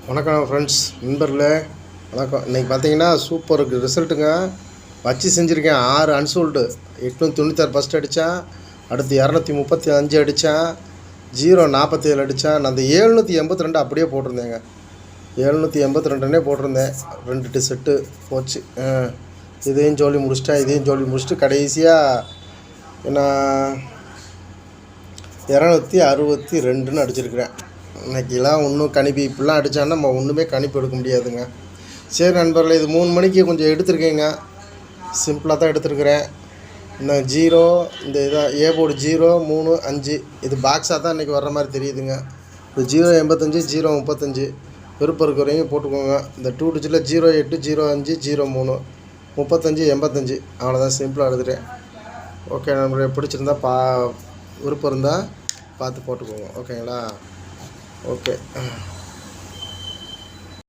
வணக்கம் ஃப்ரெண்ட்ஸ், நண்பர்களே. வணக்கம். இன்றைக்கி பார்த்தீங்கன்னா சூப்பர் ரிசல்ட்டுங்க. வச்சு செஞ்சுருக்கேன். 6 அன்சோல்டு 896 ஃபஸ்ட் அடித்தேன். அடுத்து 235 அடித்தேன். 047 அடித்தேன். நான் அந்த 782 அப்படியே போட்டிருந்தேங்க. 782 போட்டிருந்தேன். 2 செட்டு போச்சு. இதையும் ஜோலி முடிச்சுட்டு கடைசியாக நான் 262 அடிச்சிருக்கிறேன். இன்றைக்கெலாம் ஒன்றும் கணிப்பு இப்படிலாம் அடித்தான்னா நம்ம ஒன்றுமே கணிப்பு எடுக்க முடியாதுங்க. சரி நண்பர்களே, இது 3 மணிக்கு கொஞ்சம் எடுத்திருக்கேங்க. சிம்பிளாக தான் எடுத்துருக்கிறேன். இந்த 0 இந்த இதான் ஏ போர்டு 0 3 5 இது பாக்ஸாக தான் இன்றைக்கி வர்ற மாதிரி தெரியுதுங்க. இந்த 085 035 விருப்பம் இருக்கிறவங்க போட்டுக்கோங்க. இந்த 2 டிஜிட்டில் 08 05 03 35 85 அவ்வளோதான். சிம்பிளாக எடுத்துகிறேன். ஓகே நண்பர்களே, பிடிச்சிருந்தா விருப்பம் இருந்தால் பார்த்து போட்டுக்கோங்க. ஓகேங்களா? ஓகே.